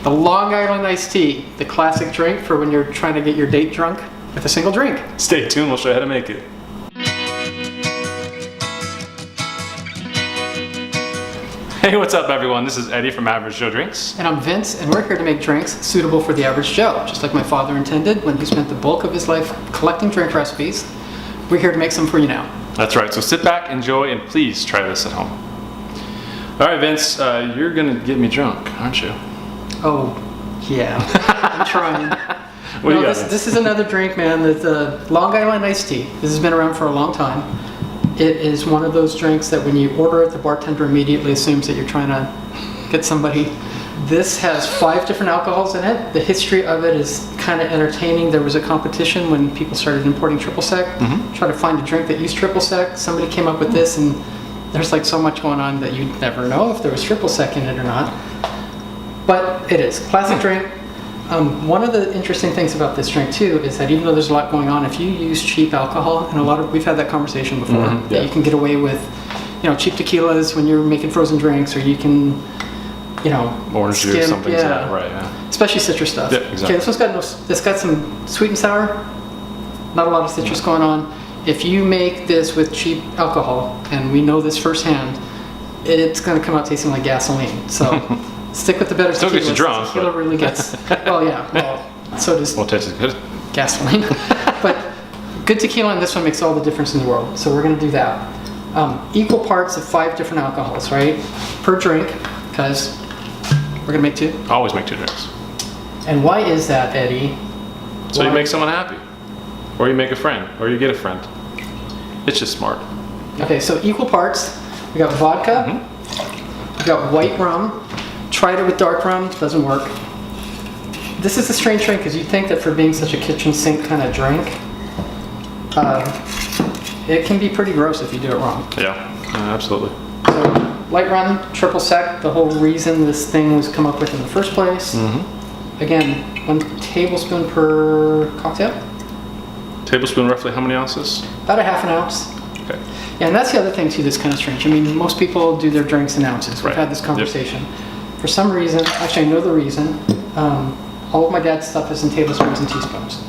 The Long Island iced tea, the classic drink for when you're trying to get your date drunk with a single drink. Stay tuned, we'll show you how to make it. Hey, what's up everyone? This is Eddie from Average Joe Drinks. And I'm Vince, and we're here to make drinks suitable for the average Joe, just like my father intended when he spent the bulk of his life collecting drink recipes. We're here to make some for you now. That's right, so sit back, enjoy, and please try this at home. All right, Vince, you're gonna get me drunk, aren't you? Oh, yeah, I'm trying. What do you got? This is another drink, man. The Long Island iced tea. This has been around for a long time. It is one of those drinks that when you order it, the bartender immediately assumes that you're trying to get somebody. This has 5 different alcohols in it. The history of it is kind of entertaining. There was a competition when people started importing triple sec. Try to find a drink that used triple sec. Somebody came up with this, and there's like so much going on that you'd never know if there was triple sec in it or not. But it is classic drink. One of the interesting things about this drink too is that even though there's a lot going on, if you use cheap alcohol, and we've had that conversation before, that you can get away with, cheap tequilas when you're making frozen drinks, or you can, orange juice, something like that, right? Yeah. Especially citrus stuff. Yeah, exactly. Okay, this one's got some sweet and sour, not a lot of citrus going on. If you make this with cheap alcohol, and we know this firsthand, it's going to come out tasting like gasoline. So. Stick with the better tequila. Still gets you drunk. Tequila really gets. Well, yeah. Well, so does. Well, it tastes good. Gasoline. But good tequila and this one makes all the difference in the world. So we're going to do that. Equal parts of 5 different alcohols, right? Per drink, because we're going to make 2. Always make 2 drinks. And why is that, Eddie? So you make someone happy, or you make a friend, or you get a friend. It's just smart. Okay, so equal parts. We got vodka. We got white rum. Tried it with dark rum, doesn't work. This is a strange drink because you think that for being such a kitchen sink kind of drink, it can be pretty gross if you do it wrong. Yeah, absolutely. So light rum, triple sec, the whole reason this thing was come up with in the first place. Again, 1 tablespoon per cocktail. Tablespoon, roughly how many ounces? About a half an ounce. Okay. Yeah, and that's the other thing too that's kind of strange. I mean, most people do their drinks in ounces. We've Right. had this conversation. For some reason, actually I know the reason, all of my dad's stuff is in tablespoons and teaspoons.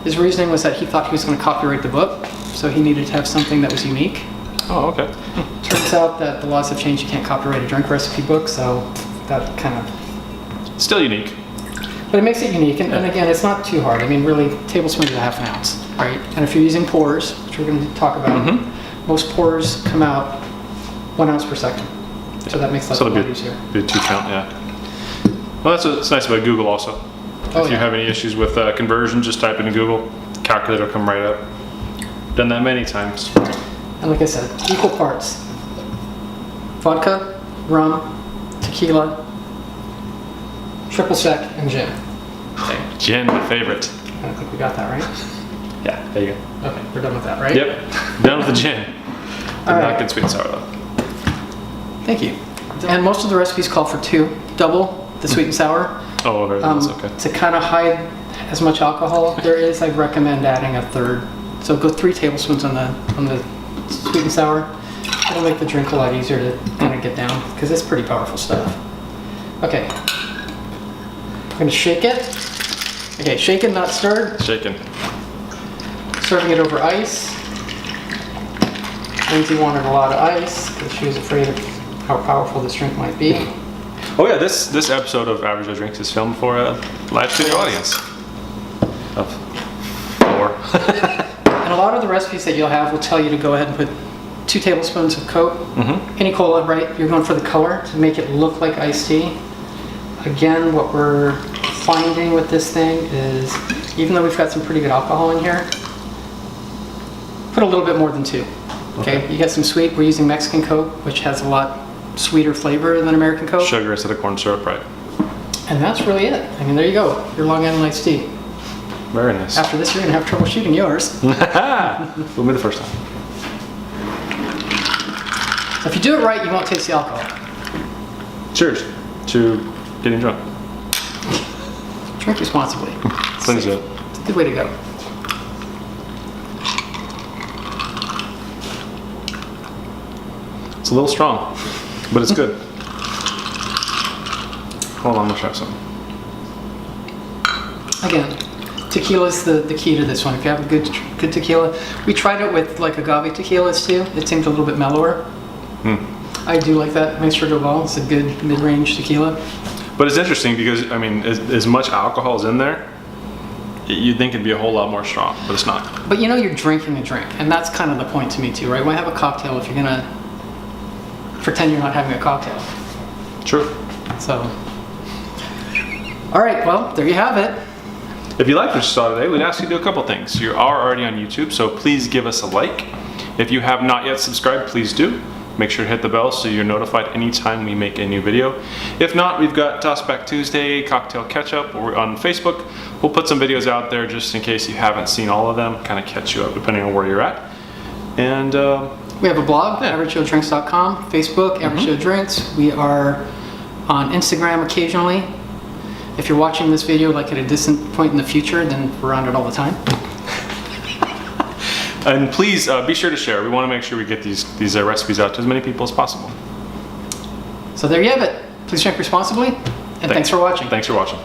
His reasoning was that he thought he was going to copyright the book, so he needed to have something that was unique. Oh, okay. Turns out that the laws have changed, you can't copyright a drink recipe book, so that kind of... Still unique. But it makes it unique, and again, it's not too hard. I mean, really, tablespoon is a half an ounce, right? And if you're using pours, which we're going to talk about, most pours come out 1 ounce per second. So that makes life a lot easier. Be a 2 count, yeah. Well, it's nice about Google also. If you have any issues with conversion, just type it in Google. Calculator will come right up. Done that many times. And like I said, equal parts. Vodka, rum, tequila, triple sec, and gin. Okay. Gin, my favorite. I think we got that right. Yeah, there you go. Okay, we're done with that, right? Yep, done with the gin. Did not get sweet and sour though. Thank you. And most of the recipes call for 2, double the sweet and sour. Oh, everything's okay. To kind of hide as much alcohol there is, I recommend adding a 3rd. So go 3 tablespoons on the sweet and sour. It'll make the drink a lot easier to kind of get down because it's pretty powerful stuff. Okay, I'm gonna shake it. Okay, shaken, not stirred. Shaken. Serving it over ice. Lindsay wanted a lot of ice because she was afraid of how powerful this drink might be. Oh yeah, this episode of Average Joe Drinks is filmed for a live studio audience of 4. And a lot of the recipes that you'll have will tell you to go ahead and put 2 tablespoons of Coke, any cola, right? You're going for the color to make it look like iced tea. Again, what we're finding with this thing is, even though we've got some pretty good alcohol in here, put a little bit more than 2. Okay, you got some sweet. We're using Mexican Coke, which has a lot sweeter flavor than American Coke. Sugar instead of corn syrup, right? And that's really it. I mean, there you go. Your Long Island iced tea. Very nice. After this, you're gonna have trouble shooting yours. Fool me the first time. So if you do it right, you won't taste the alcohol. Cheers to getting drunk. Drink responsibly. Things good. It's a good way to go. It's a little strong, but it's good. Hold on, I'm gonna try some. Again, tequila's the key to this one. If you have a good tequila, we tried it with like agave tequilas too. It seemed a little bit mellower. I do like that Maestro Dobal. It's a good mid-range tequila. But it's interesting because, I mean, as much alcohol is in there, you'd think it'd be a whole lot more strong, but it's not. But you know you're drinking a drink, and that's kind of the point to me too, right? Why have a cocktail if you're gonna pretend you're not having a cocktail? True. So, all right, well, there you have it. If you liked what you saw today, we'd ask you to do a couple things. You are already on YouTube, so please give us a like. If you have not yet subscribed, please do. Make sure to hit the bell so you're notified anytime we make a new video. If not, we've got Toss Back Tuesday, Cocktail Catch-Up. We're on Facebook. We'll put some videos out there just in case you haven't seen all of them, kind of catch you up depending on where you're at. And we have a blog, averagejoedrinks.com, Facebook, Average Joe Drinks. We are on Instagram occasionally. If you're watching this video like at a distant point in the future, then we're on it all the time. And please be sure to share. We want to make sure we get these recipes out to as many people as possible. So there you have it. Please drink responsibly, and thanks for watching. Thanks for watching.